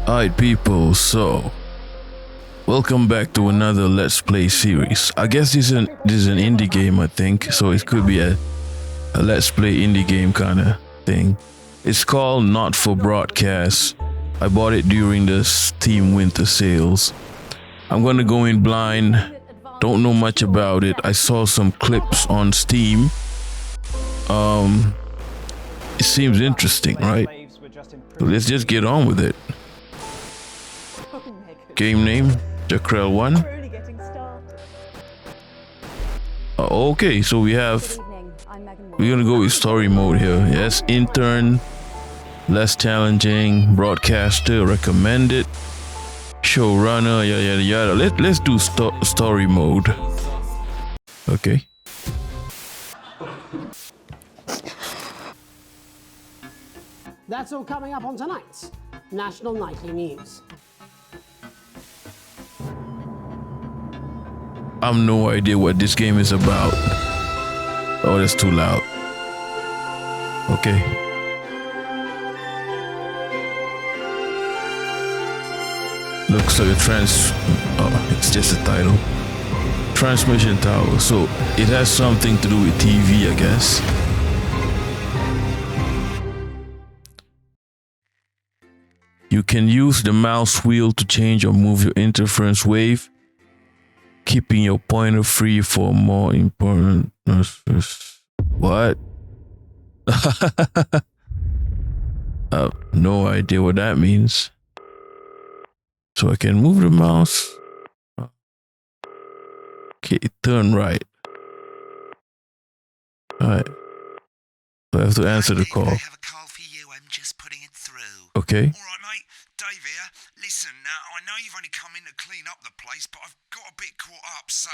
Alright people, so welcome back to another Let's Play series. I guess this is an indie game, I think, so it could be a Let's Play indie game kind of thing. It's called Not For Broadcast. I bought it during the Steam winter sales. I'm gonna go in blind, don't know much about it. I saw some clips on Steam. It seems interesting, right? So let's just get on with it. Game name, Jakrel 1. Okay, so we're gonna go with story mode here. Yes, intern, less challenging, broadcaster, recommended, showrunner, yada yada yada. Let's do story mode. Okay. That's all coming up on tonight's National Nightly News. I have no idea what this game is about. Oh, that's too loud. Okay. Looks like it's just a title. Transmission tower. So it has something to do with TV, I guess. You can use the mouse wheel to change or move your interference wave, keeping your pointer free for more important. What? I have no idea what that means. So I can move the mouse. Okay, turn right. Alright. I have to answer the call. I have a call for you. I'm just putting it through. Okay. All right, mate. Dave here. Listen, I know you've only come in to clean up the place, but I've got a bit caught up, so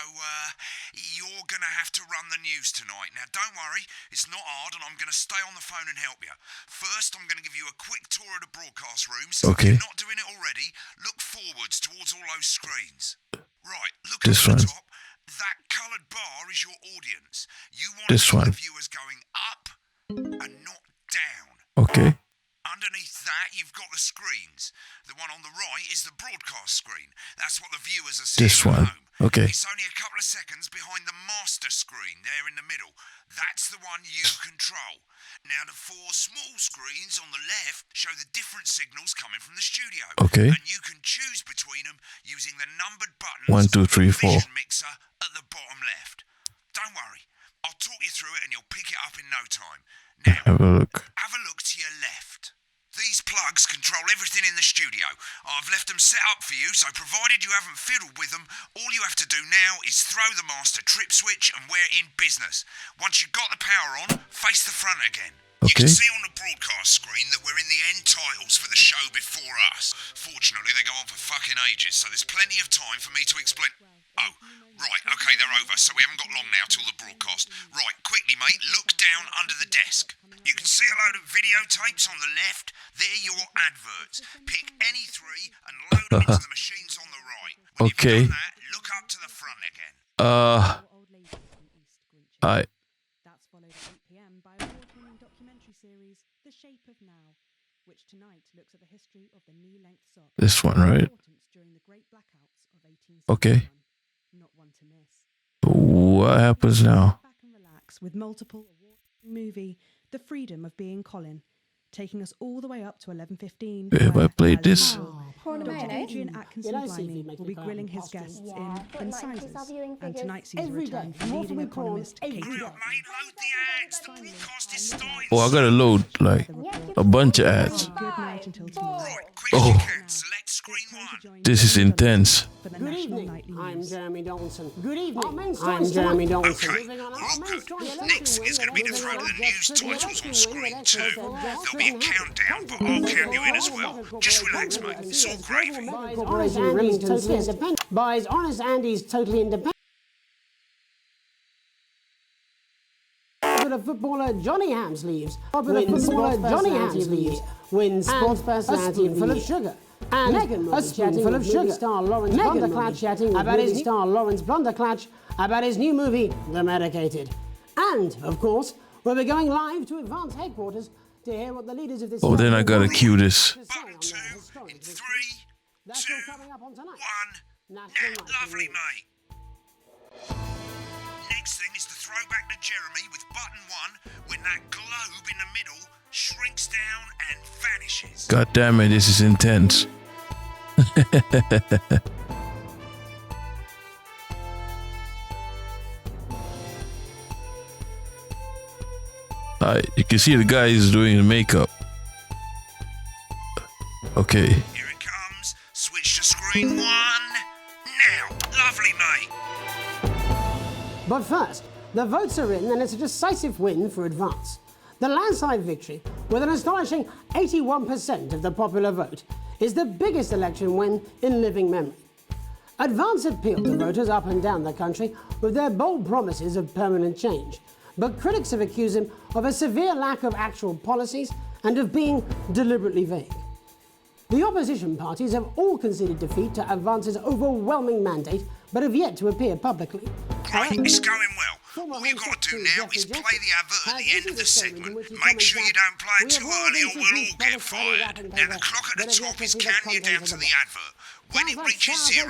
you're going to have to run the news tonight. Now, don't worry. It's not hard, and I'm going to stay on the phone and help you. First, I'm going to give you a quick tour of the broadcast rooms. Okay. If you're not doing it already, look forwards towards all those screens. Right, look at This the one. top. That coloured bar is your audience. You want This the one. viewers going up and not down. Okay. Underneath that, you've got the screens. The one on the right is the broadcast screen. That's what the viewers are seeing This at one. home. Okay. It's only a couple of seconds behind the master screen there in the middle. That's the one you control. Now, the four small screens on the left show the different signals coming from the studio. Okay. And you can choose between them using the numbered buttons 1, 2, 3, 4. vision mixer at the bottom left. Don't worry. I'll talk you through it and you'll pick it up in no time. Now, Have a look. have a look to your left. These plugs control everything in the studio. I've left them set up for you, so provided you haven't fiddled with them, all you have to do now is throw the master trip switch and we're in business. Once you've got the power on, face the front again. You Okay. can see on the broadcast screen that we're in the end titles for the show before us. Fortunately, they go on for fucking ages, so there's plenty of time for me to explain. Oh, right, okay, they're over, so we haven't got long now till the broadcast. Right, quickly, mate, look down under the desk. You can see a load of videotapes on the left. They're your adverts. Pick any three and load them into the machines on the right. When Okay. you've done that, look up to the front again. I That's followed at 8 p.m. by award-winning documentary series The Shape of Now, which tonight looks at the history of the knee-length sock. this one, right? Importance during the great blackouts of 1861. Okay. Not one to miss. What happens now? Back and relax with multiple award-winning movie The Freedom of Being Colin, taking us all the way up to 11:15. Have I played this? Dr. Adrian Atkinson Blimey will be grilling his guests in Incisors, and tonight sees a return for leading economist Katie. Hurry up, mate, load the ads. The broadcast is starting. Oh, I gotta load like a bunch of ads. Good night until tomorrow. Right, quick as you can. Select screen one. This is intense. For the Good National evening, Nightly I'm News. Jeremy Donaldson. Good evening, I'm Jeremy Donaldson. Okay, well, good. Next is going to be the throw to the news titles on screen 2. There'll be a countdown, but I'll count you in as well. Just relax, mate. It's all gravy. Buys Honest Andy's Totally Independent. Popular footballer Johnny Hams leaves. Wins sports personality full of sugar. And a spoonful of sugar. Star Lawrence Blunderclatch chatting about his star Lawrence Blunderclatch about his new movie, The Medicated. And, of course, we'll be going live to Advanced Headquarters to hear what the leaders of this. Oh, then I gotta cue this. Button 2 in 3, That's 2, all coming up on tonight. 1. National Now, Night lovely, News. mate. Next thing is the throwback to Jeremy with button 1 when that globe in the middle shrinks down and vanishes. God damn it, this is intense. You can see the guy is doing the makeup. Okay. Here it comes. Switch to screen 1. Now, lovely, mate. But first, the votes are in and it's a decisive win for Advance. The landslide victory, with an astonishing 81% of the popular vote, is the biggest election win in living memory. Advance appealed to voters up and down the country with their bold promises of permanent change. But critics have accused him of a severe lack of actual policies and of being deliberately vague. The opposition parties have all conceded defeat to Advance's overwhelming mandate, but have yet to appear publicly. Great, it's going well. All you've got to do now is play the advert at the end of the segment. Make sure you don't play it too early or we'll all get fired. Now the clock at the top is counting you down to the advert. When it reaches 0,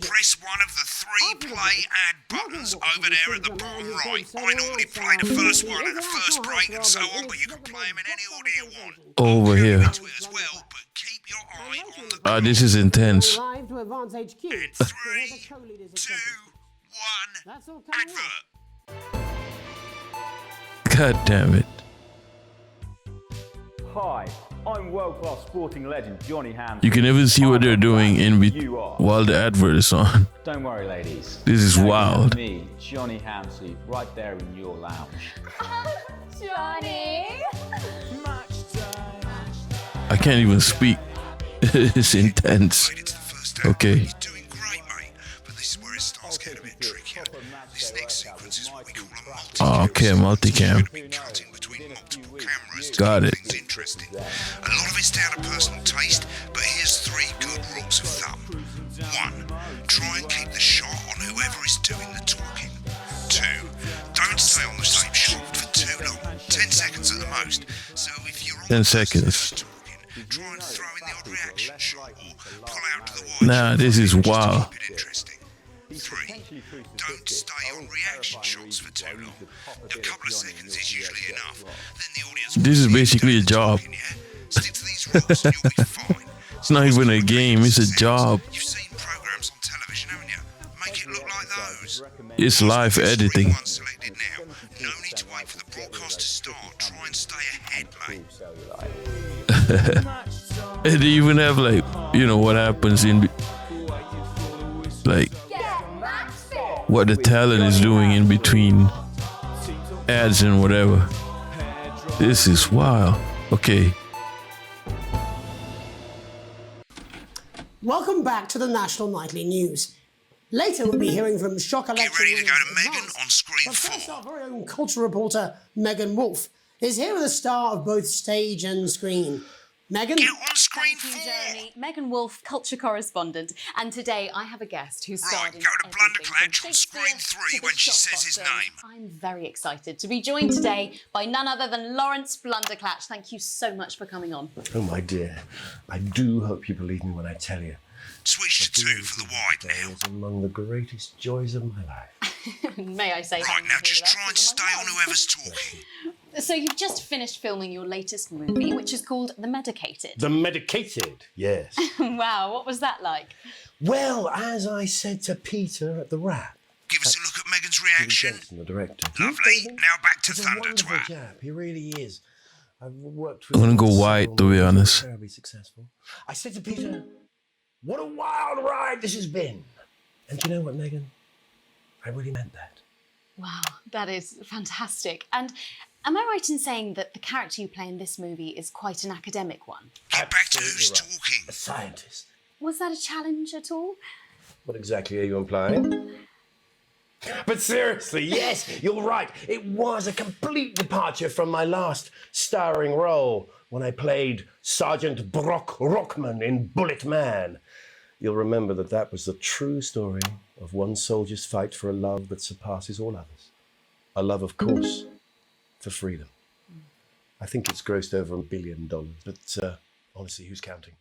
press one of the 3 play ad buttons over there at the bottom right. I normally play the first one at the first break and so on, but you can play them in any order you want. Over here. Into it as well, but keep your eye on the Ah, this is intense. Live to Advance HQ. and 3, 2, 1, That's all coming up. advert. God damn it. Hi, I'm world-class sporting legend Johnny Ham. You can even see what they're doing in while the advert is on. Don't worry, ladies. This is Now you wild. have me, Johnny Hamsleeve, right there in your lounge. Johnny! I can't even speak. It's intense. Made it to the first day. Okay. He's doing great, mate. But this is where it starts getting a bit trickier. This next sequence is what we call a multi-cam. Oh, okay, multicam. Cutting between multiple cameras to Got keep it. things interesting. A lot of it's down to personal taste, but here's 3 good rules of thumb. 1. Try and keep the shot on whoever is doing the talking. 2. Don't stay on the same shot for too long. 10 seconds at the most. So if you're on 10 the seconds. talking, try and throw in the odd reaction shot or pull out to the wide Nah, shot this is just to wild. keep it interesting. 3. Don't stay on reaction shots for too long. A couple of seconds is usually enough. Then the audience will This is see you basically doing a the job. talking, yeah? Stick to these rules and you'll be fine. It's not even a game, it's a job. You've seen programs on television, haven't you? Make it look like those. It's live editing. Screen 1 selected now. No need to wait for the broadcast to start. Try and stay ahead, mate. And they even have like, you know, what happens like what the talent is doing in between ads and whatever. This is wild. Okay. Welcome back to the National Nightly News. Later we'll be hearing from shock election. Get ready to go to winners Megan Advance. on screen But first, 4. our very own culture reporter, Megan Wolf, is here with a star of both stage and screen. Megan? Get on screen Thank you, 4. Jeremy. Megan Wolf, culture correspondent. And today I have a guest who's Right, starred in go to everything from Blunderclatch on screen Shakespeare 3 to when the she Shot says his Boxer. name. I'm very excited to be joined today by none other than Lawrence Blunderclatch. Thank you so much for coming on. Oh, my dear, I do hope you believe me when I tell you. Switch to 2 for the wide It now. was among the greatest joys of my life. May I say Right, now just that's try and all stay I on want. whoever's talking. So you've just finished filming your latest movie, which is called The Medicated. The medicated, yes. Wow, what was that like? Well, as I said to Peter at the Wrap, Give us a look at Megan's reaction. Johnson, the director. Lovely. Now back to He's a Thunder wonderful Twat. chap. He really is. I've worked with I'm gonna him go on white, several to be movies, honest. Terribly successful. I said to Peter, what a wild ride this has been. And do you know what, Megan? I really meant that. Wow, that is fantastic. And am I right in saying that the character you play in this movie is quite an academic one? Get back to who's Absolutely right. talking. A scientist. Was that a challenge at all? What exactly are you implying? But seriously, yes, you're right. It was a complete departure from my last starring role when I played Sergeant Brock Rockman in Bullet Man. You'll remember that was the true story of one soldier's fight for a love that surpasses all others. A love, of course, for freedom. I think it's grossed over $1 billion, but honestly, who's counting?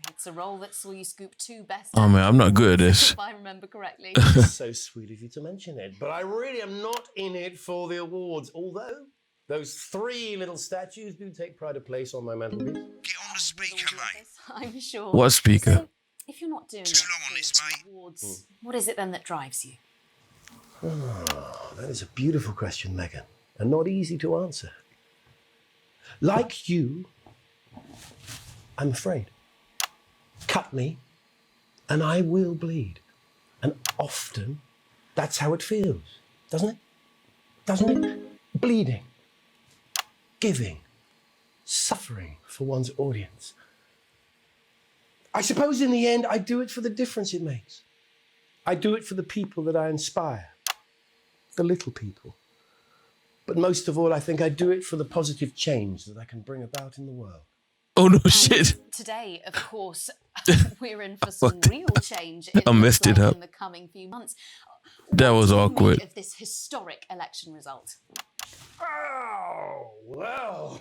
It's a role that saw you scoop 2 best. Oh man, I'm not good at this. If I remember correctly. It's so sweet of you to mention it, but I really am not in it for the awards, although those 3 little statues do take pride of place on my mantelpiece. Get on the speaker, mate. I'm sure. What speaker? So, if you're not doing Too long on this, mate. awards, what is it then that drives you? Oh, that is a beautiful question, Megan, and not easy to answer. Like you, I'm afraid. Cut me, and I will bleed. And often, that's how it feels, doesn't it? Doesn't it? Bleeding, giving, suffering for one's audience. I suppose in the end, I do it for the difference it makes. I do it for the people that I inspire, the little people. But most of all, I think I do it for the positive change that I can bring about in the world. Oh no, shit. Today, of course, we're in for some real change I messed it up. in the coming few months. That was What do you awkward. make of this historic election result? Oh, well.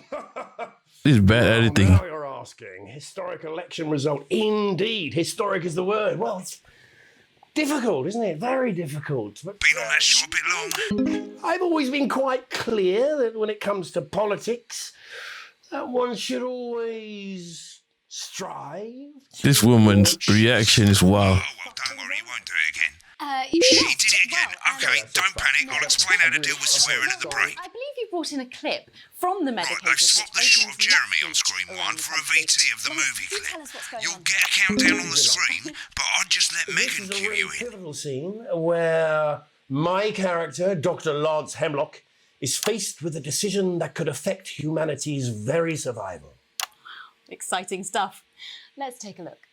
This is bad editing. Now you're asking. Historic election result. Indeed. Historic is the word. Well, it's difficult, isn't it? Very difficult. But, Been on that shot a bit long. I've always been quite clear that when it comes to politics, that one should always strive. This woman's reaction is wow. Oh, well, don't worry, he won't do it again. You She not. did it again. Well, Okay, don't panic. I'll explain how to deal with swearing at the break. I believe you brought in a clip from the Right, medicated. they've swapped the shot of Jeremy on screen 1 for a VT of the movie clip. You'll get a countdown on the screen, but I'd just let This Megan is a cue really you in. pivotal scene where my character, Dr. Lance Hemlock, is faced with a decision that could affect humanity's very survival. Exciting stuff. Let's take a look.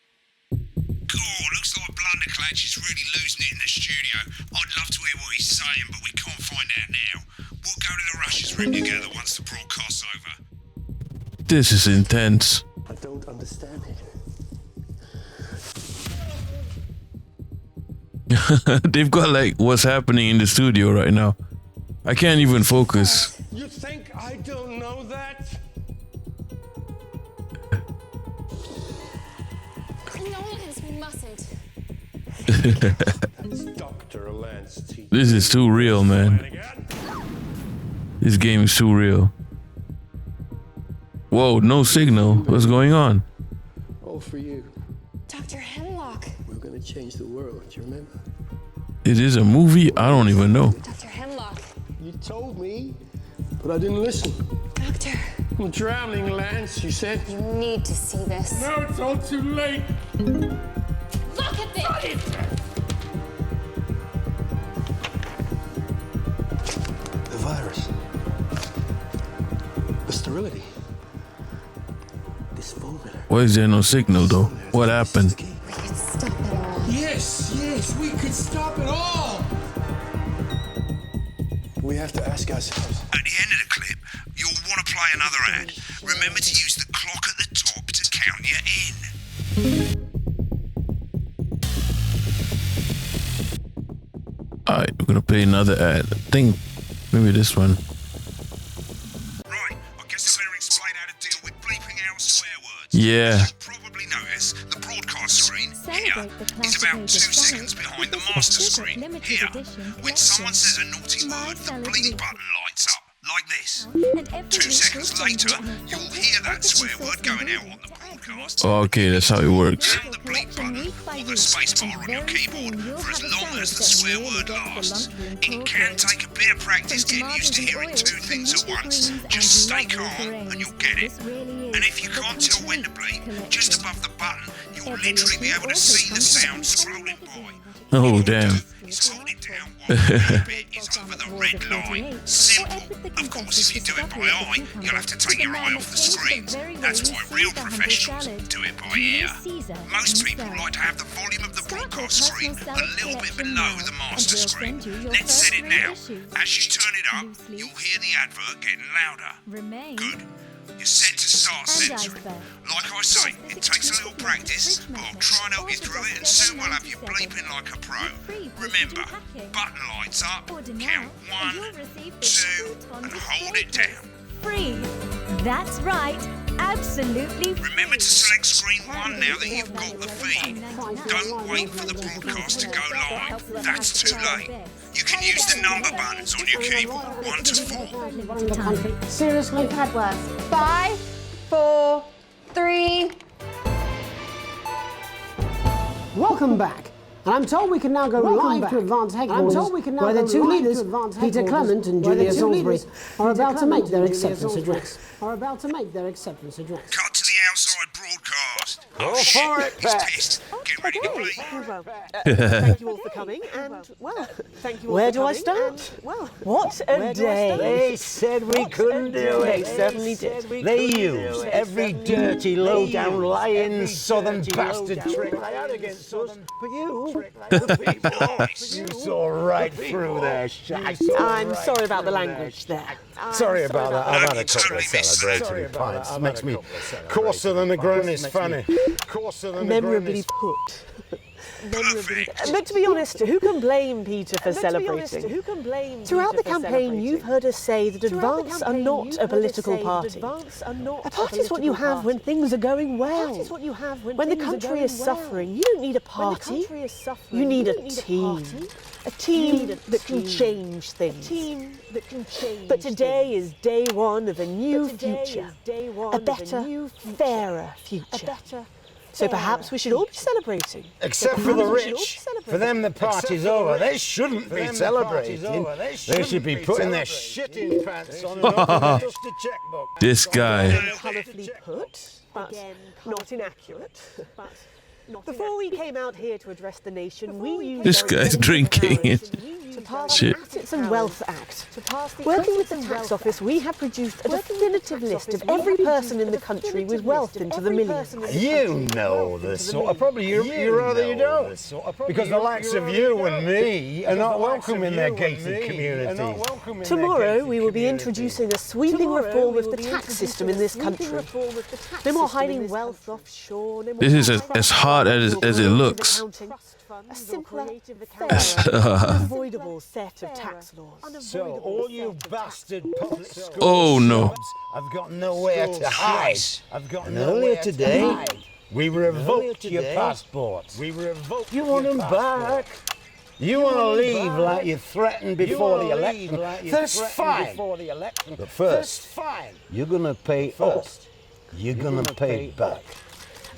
God, looks like Blunderclatch is really losing it in the studio. I'd love to hear what he's saying, but we can't find out now. We'll go to the Russia's room together once the broadcast's over. This is intense. I don't understand it. They've got like what's happening in the studio right now. I can't even focus. You think I don't know that? Nolan, we mustn't. That's Dr. Lance T. This is too real, man. This game is too real. Whoa, no signal. What's going on? All for you. Dr. Hemlock. We're gonna change the world, do you remember? It is a movie? I don't even know. Dr. Hemlock. You told me, but I didn't listen. Doctor. I'm drowning, Lance, you said. You need to see this. No, it's all too late. Look at this! The virus. The sterility. This formula. Why is there no signal though? What happened? We can stop it all. Yes, we could stop it all. We have to ask ourselves. At the end of the clip, you'll want to play another ad. Remember to use the clock at the top to count you in. Alright, we're gonna play another ad. I think maybe this one. Right, I guess I better explain how to deal with bleeping out swear words. Yeah. As you'll probably notice, the broadcast screen here is about 2 seconds behind the master screen here. When someone says a naughty word, the bleep button lights up, like this. 2 seconds later, you'll hear that swear word going out on the broadcast. Okay, that's how it works. Down the bleep button or the spacebar on your keyboard for as long as the swear word lasts. It can take a bit of practice getting used to hearing 2 things at once. Just stay calm and you'll get it. And if you can't tell when to bleep, just above the button, you'll literally be able to see the sound scrolling by. Oh damn. Is hold it down while the bit is over the red line. Simple. Of course, if you do it by eye, you'll have to take your eye off the screens. That's why real professionals do it by ear. Most people like to have the volume of the broadcast screen a little bit below the master screen. Let's set it now. As you turn it up, you'll hear the advert getting louder. Good. You're set to start censoring. Like I say, it takes a little practice, but I'll try and help you through it, and soon we'll have you bleeping like a pro. Remember, button lights up, count 1, 2, and hold it down. Free. That's right. Absolutely. Remember to select screen 1 now that you've got the feed. Don't wait for the broadcast to go live. That's too late. You can use the number buttons on your keyboard, 1 to 4. Seriously? Had worse. 5, 4, 3. Welcome back. And I'm told we can now go live to Advanced Headquarters, where the two leaders, Peter Clement and Julia Salisbury, are about to make their acceptance address. Cut to the outside broadcast. Go for it, He's Pat. pissed. Get ready to bleed. Thank you all for coming, and well, thank you all Where for do I coming, start? and, well, What a day! They said we couldn't do They it. certainly did. They used every dirty, low-down, lying southern bastard trick they had against us. But you, you saw right through their shit. I'm sorry about the language there. Sorry about that. I've had a couple of celebratory pints. Makes me coarser than a granny's fanny. Coarser than a Memorably granny's... put. But to be honest, who can blame Peter for celebrating? Throughout the campaign, you've heard us say that Advance are not a political party. A party is what you have when things are going well. When the country is suffering, you don't need a party. You need a team. A team that can change things. But today is day one of a new future. A better, fairer future. So perhaps we should all be celebrating. Except for the rich. For them, the party's over. They shouldn't be celebrating. They should be putting their shitting pants on and off just a checkbook. This guy. Colourfully put, but not inaccurate. Before we came out here to address the nation, we used This guy's drinking it. to pass Shit. the Assets and Wealth Act. Working with the tax office, we have produced a definitive list of every person in the country with wealth into the millions. You know the sort of... Probably you rather you don't. Because the likes of you and me are not welcome in their gated community. Tomorrow, we will be introducing a sweeping reform of the tax system in this country. No more hiding wealth offshore. No more This is as hard as it looks. A simpler, fairer, unavoidable set of tax laws. So all you bastard public school Oh no. have got nowhere to hide. I've got nowhere today. We revoked your passports. You want them back? You want to leave like you threatened before the election? That's fine. But first, you're going to pay us. You're going to pay back.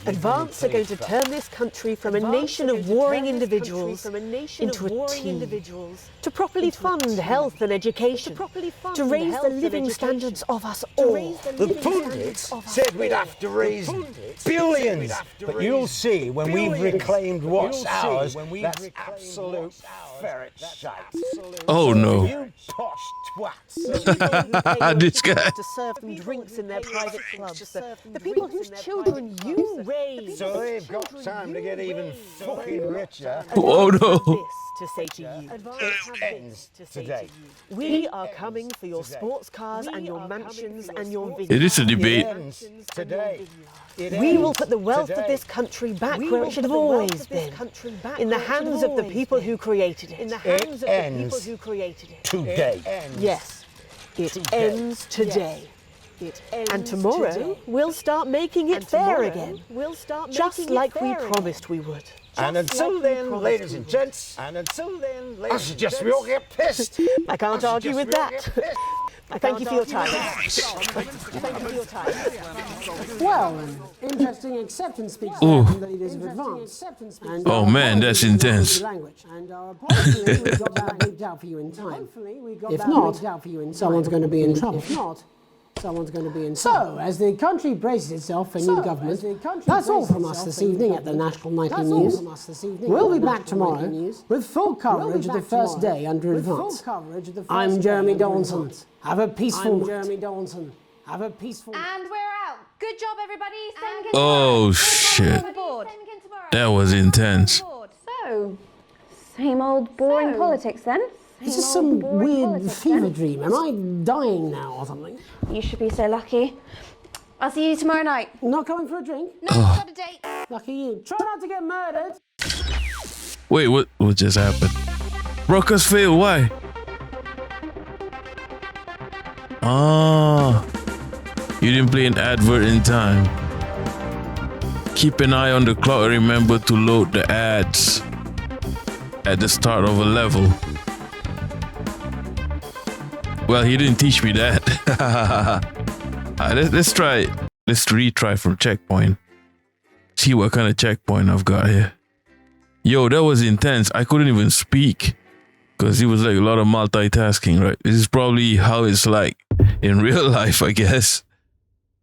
Advance are going to turn this country from a nation of warring individuals into a team. To properly fund health and education. To raise the living standards of us all. The pundits said we'd have to raise billions. But you'll see when we've reclaimed what's ours, that's absolute ferret shite. Oh no. You posh twats. This guy. To serve them drinks in their private clubs. The people whose children you raised. So they've got time to get even fucking richer. Oh no. To say to you. It ends today. We are coming for your sports cars and your mansions and your villas. It is a debate. It ends today. We will put the wealth of this country back where it should have always been. In the hands of the people who created it. It ends today. Yes, it ends today. And tomorrow, we'll start making it fair again. Just like we promised we would. And until then, ladies and gents, I suggest we all get pissed. I can't argue with that. Thank you for your time. Well, an interesting acceptance speech there from the leaders of Advance. And, Oh man, that's intense. language. And hopefully we got that moved out for you in time. If not, someone's going to be in trouble. So, as the country braces itself for new government, that's all from us this evening at the National Nightly News. We'll be back tomorrow with full coverage of the first day under Advance. I'm Jeremy Donaldson. Have a peaceful night. And we're out. Good job, everybody. Oh shit. That was intense. So, same old boring politics then. Is this some weird fever dream? Am I dying now or something? You should be so lucky. I'll see you tomorrow night. Not coming for a drink? No, got a date. Lucky you. Try not to get murdered. Wait, what just happened? Broker's fail, why? Ah. You didn't play an advert in time. Keep an eye on the clock and remember to load the ads at the start of a level. Well, he didn't teach me that. Let's try it. Let's retry from checkpoint. See what kind of checkpoint I've got here. Yo, that was intense. I couldn't even speak because it was like a lot of multitasking, right? This is probably how it's like in real life, I guess.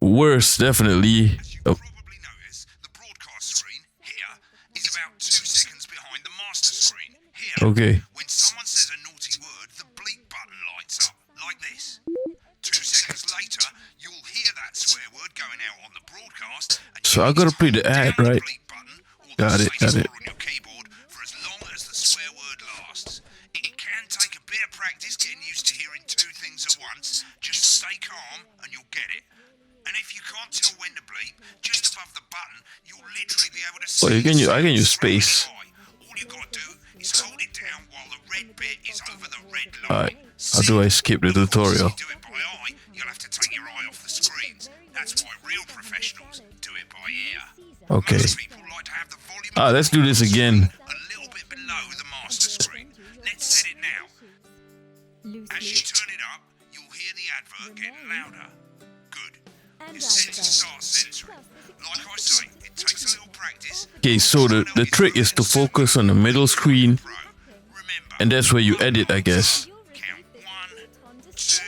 Worse, definitely. As you probably notice, the broadcast screen here is about 2 seconds behind the master screen. Here, Okay. when someone says a naughty word, the bleep button lights up, like this. 2 seconds later, you'll hear that swear word going out on the broadcast. And So I gotta play the ad, right? Got it, got it. on your keyboard for as long as the swear word lasts. It can take a bit of practice getting used to hearing 2 things at once. Just stay calm and you'll get it. And if you can't tell when to bleep, just above the button, you'll literally be able to see. Well, I can use space. All you gotta do is hold it down while the red bit is over the red line. Alright, how do I skip the tutorial? Do it by eye, you'll have to take your eye off the screens. That's why real professionals do it by ear. Okay. Most people like to have the volume Let's do this again. a little bit below the master screen. Let's set it now. As you turn it up, you'll hear the advert getting louder. Good. It's set to start censoring. Like I say, it takes a little practice. Okay, so the trick is to focus on the middle screen, and that's where you edit, I guess. Count 1, 2,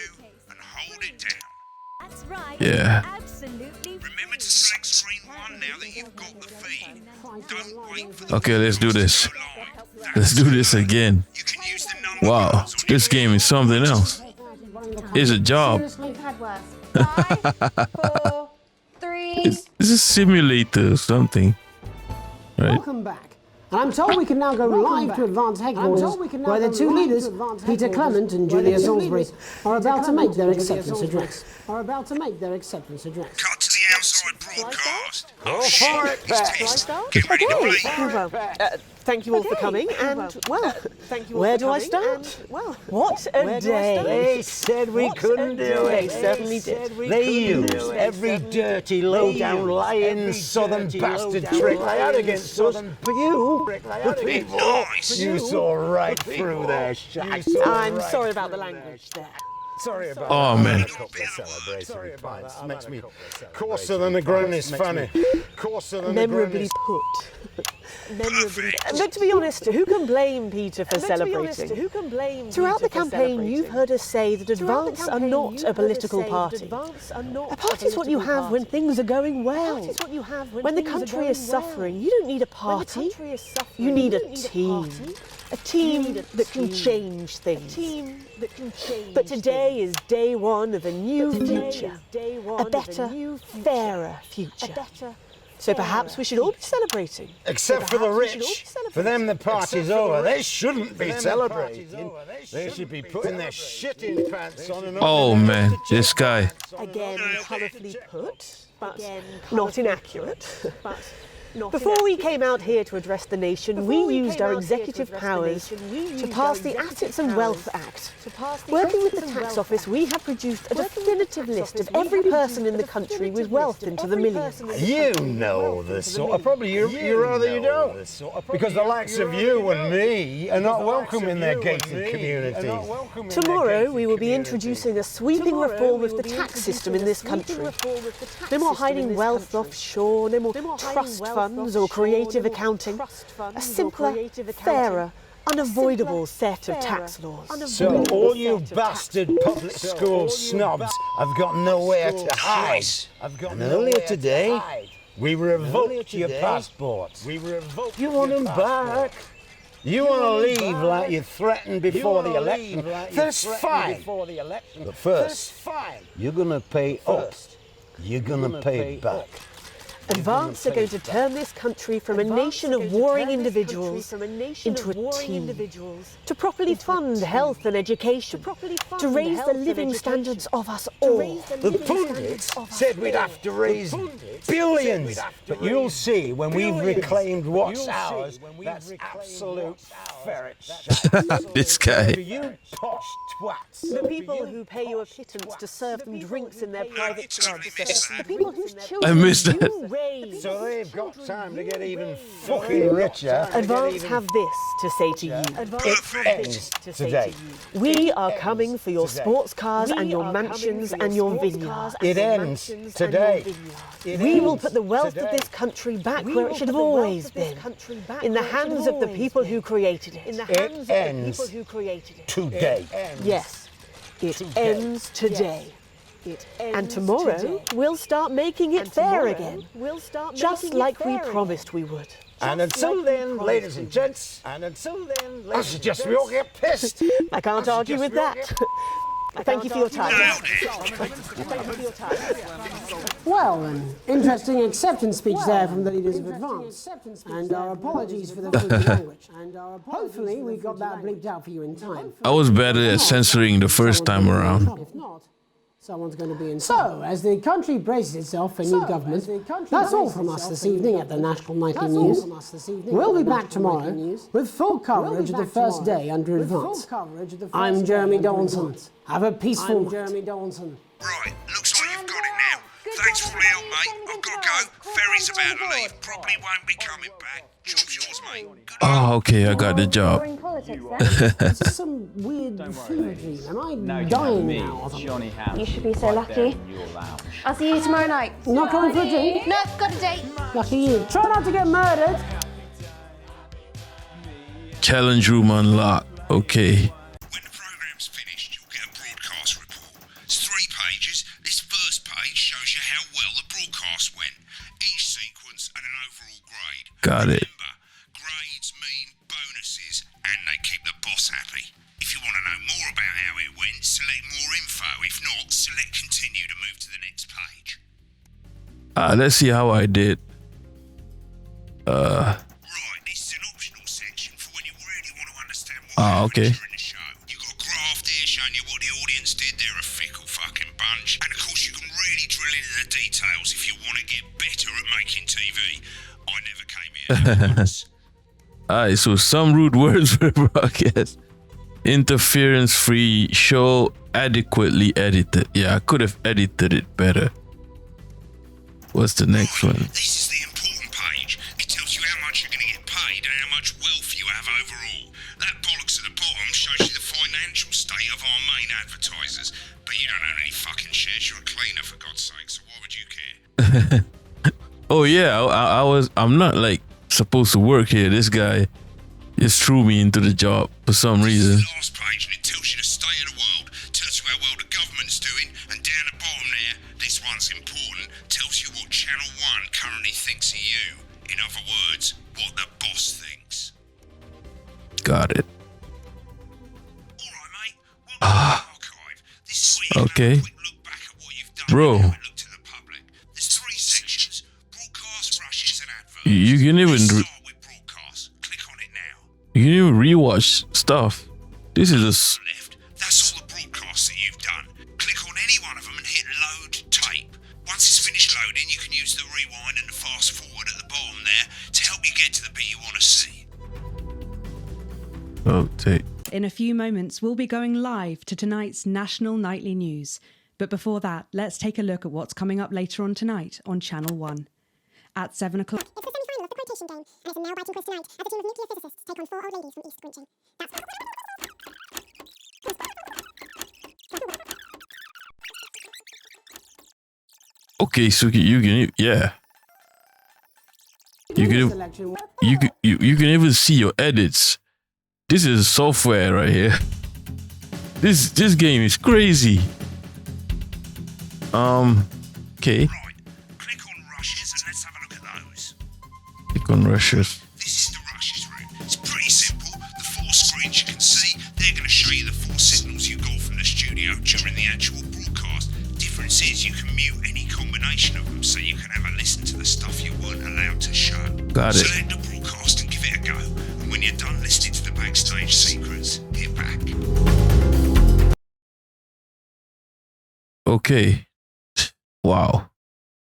and hold it down. That's right. Yeah. Absolutely. Remember to select screen 1 now that you've got the feed. Don't wait for the Okay, let's do this. to go live. Let's do this again. You can use the number Wow, buttons on this game is something else. It's a job. Had worse. 5, 4, 3. It's a simulator or something, right? Welcome back. And I'm told we can now go live to Advanced Headquarters, where the 2 leaders, Peter Clement and Julia Salisbury, are about to make their acceptance address. Cut to the outside broadcast. Go for it, Pat. Get ready to Okay. play. Well, thank you all for coming, and well, where do I start? Well, what a day! They said we couldn't do They it. certainly did. They used every dirty, low-down, lying southern bastard trick they had against us. But you, the people, Nice. you saw right through their shit. I'm sorry about the language there. Sorry about Oh man, celebratory pints. Makes me coarser than a Granny's fanny. Coarser than a Memorably Granny's... put. Memorably. But to be honest, who can blame Peter for celebrating? Throughout the campaign, you've heard us say that Advance are not a political party. A party is what you have when things are going well. When the country is suffering, you don't need a party. You need a team. A team that can change things. But today is day 1 of a new future. A better, fairer future. So perhaps we should all be celebrating. Except for the rich. For them, the party's over. They shouldn't be celebrating. They should be putting their shitting pants on and oh man, this guy. Again, colourfully put, but not inaccurate. Before we came out here to address the nation, we used our executive powers to pass the Assets and Wealth Act. Working with the tax office, we have produced a definitive list of every person in the country with wealth into the millions. You know the sort of... Probably you rather you don't. Because the likes of you and me are not welcome in their gated communities. Tomorrow, we will be introducing a sweeping reform of the tax system in this country. No more hiding wealth offshore, no more trust funds or creative accounting. A simpler, fairer, unavoidable set of tax laws. So all you bastard public school snobs have got nowhere to hide. And earlier today, we revoked your passports. You want them back? You want to leave like you threatened before the election? That's fine. But first, you're going to pay up. You're going to pay it back. Advance are going to turn this country from a nation of warring individuals into a team. To properly fund health and education. To raise the living standards of us all. The pundits said we'd have to raise billions. But you'll see when we've reclaimed what's ours, that's absolute ferret shite. This guy. You posh twats. The people who pay you a pittance to serve them drinks in their private clubs. The people whose children I missed that. you raise. So they've got time to get even fucking richer. Advance have this to say to you. It ends today. We are coming for your sports cars and your mansions and your vineyards. It ends today. We will put the wealth of this country back where it should have always been. In the hands of the people who created it. It ends today. Yes, it ends today. And tomorrow, we'll start making it fair again. Just like we promised we would. And until then, ladies and gents, I suggest we all get pissed. I can't argue with that. Thank you for your time. Well, an interesting acceptance speech there from the leaders of Advance. And our apologies for the freaky language. Hopefully we got that bleeped out for you in time. I was better at censoring the first time around. If not, someone's going to be in. So, as the country braces itself for new government, that's all from us this evening at the National Nightly News. We'll be back tomorrow with full coverage of the first day under Advance. I'm Jeremy Donaldson. Have a peaceful night. Right, looks like you've got it now. Thanks for all the help, mate. I've got to go. Ferry's about to leave. Probably won't be coming back. Job's yours, mate. Good luck. Oh, okay, I got the job. This is some weird fever dream. Am I dying now or something? You should be so lucky. I'll see you tomorrow night. Not coming for a drink? No, got a date. Lucky you. Try not to get murdered. Challenge room unlocked. Okay. When the program's finished, you'll get a broadcast report. It's 3 pages. This first page shows you how well the broadcast went. Each sequence and an overall grade. Got it. Remember, grades mean bonuses, and they keep the boss happy. If you want to know more about how it went, select more info. If not, select continue to move to the next page. Let's see how I did. Right, this is an optional section for when you really want to understand what happened okay. during the show. You've got a graph there showing you what the audience did. They're a fickle fucking bunch. And of course, you can really drill into the details if you want to get better at making TV. I never came here that once. Alright, so some rude words for broadcast. Interference-free show, adequately edited. Yeah, I could have edited it better. What's the next one? This is the important page. It tells you how much you're going to get paid and how much wealth you have overall. That bollocks at the bottom shows you the financial state of our main advertisers. But you don't own any fucking shares. You're a cleaner, for God's sake, so why would you care? Oh yeah, I'm not like supposed to work here. This guy just threw me into the job for some reason. This is the last page, and it tells you the state of the world, tells you how well the government's doing, and down the bottom there, this one's important, tells you what Channel 1 currently thinks of you. In other words, what the boss thinks. Got it. Alright, mate. Welcome to the archive. This is where you can have Okay. a quick look back at what you've done Bro. and how it looked to the public. There's 3 sections: broadcast, rushes, and adverts. You can even Let's start with broadcast. Click on it now. you can even rewatch stuff. This is just Left. That's all the broadcasts that you've done. Click on any one of them and hit load tape. Once it's finished loading, you can use the rewind and the fast forward at the bottom there to help you get to the bit you want to see. okay. In a few moments, we'll be going live to tonight's National Nightly News. But before that, let's take a look at what's coming up later on tonight on Channel 1. At 7 o'clock. It's the semi-final of the quotation game, and it's a nail-biting quiz tonight as a team of nuclear physicists take on 4 old ladies from East Grinching. That's... Okay, so you can yeah. You can even see your edits. This is software right here. This game is crazy. Okay. Right, click on rushes and let's have a look at those. Click on rushes. This is the rushes room. It's pretty simple. The 4 screens you can see, they're going to show you the 4 signals you got from the studio during the actual broadcast. Difference is you can mute any combination of them so you can have a listen to the stuff you Got it. Select the broadcast and give it a go. And when you're done listening to the backstage secrets, hit back. Okay. Wow.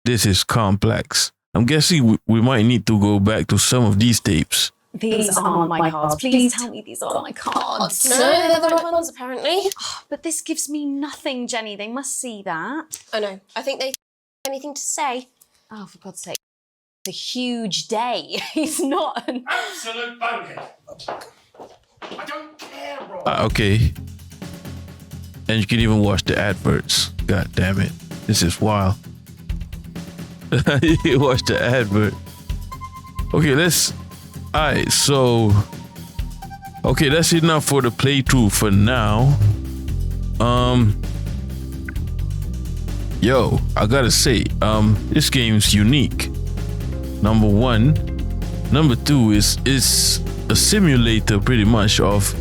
This is complex. I'm guessing we might need to go back to some of these tapes. These aren't my cards. Please tell me these aren't my cards. No, they're the right ones, apparently. But this gives me nothing, Jenny. They must see that. Oh no, I think they anything to say. Oh, for God's sake. It's a huge day. He's not an... Absolute bonehead. I don't care, Rob. Okay. And you can even watch the adverts. God damn it. This is wild. You watch the advert. Okay, alright, so okay, that's enough for the playthrough for now. Yo, I gotta say, this game's unique. Number one. Number two is a simulator pretty much of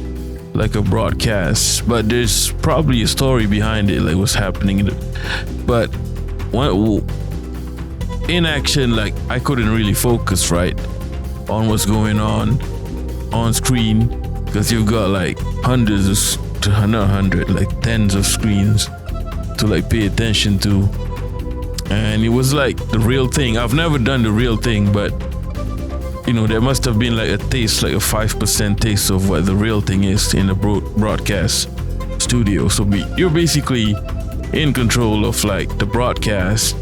like a broadcast, but there's probably a story behind it, like what's happening in it. But in action, like I couldn't really focus right on what's going on screen, because you've got like hundreds of, not 100, like tens of screens to like pay attention to. And it was like the real thing. I've never done the real thing, but you know, there must have been like a taste, like a 5% taste of what the real thing is in a broadcast studio. So you're basically in control of like the broadcast.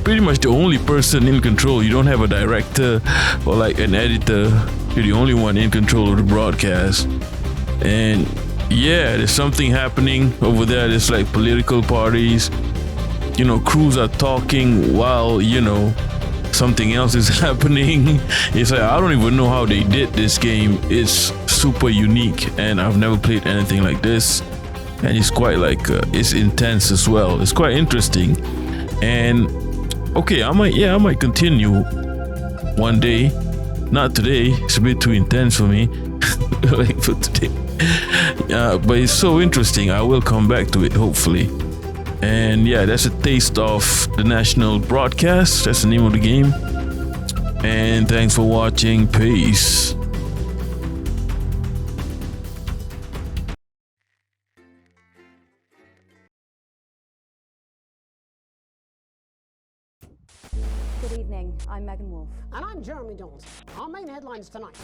Pretty much the only person in control. You don't have a director or like an editor. You're the only one in control of the broadcast. And yeah, there's something happening over there. There's like political parties. You know, crews are talking while, you know, something else is happening. It's like, I don't even know how they did this game. It's super unique and I've never played anything like this. And it's quite like, it's intense as well. It's quite interesting. And okay, I might continue one day. Not today, it's a bit too intense for me. Like for today. But it's so interesting. I will come back to it hopefully. And yeah, that's a taste of the national broadcast. That's the name of the game. And thanks for watching. Peace. Good evening. I'm Megan Wolf. And I'm Jeremy Dawes. Our main headlines tonight.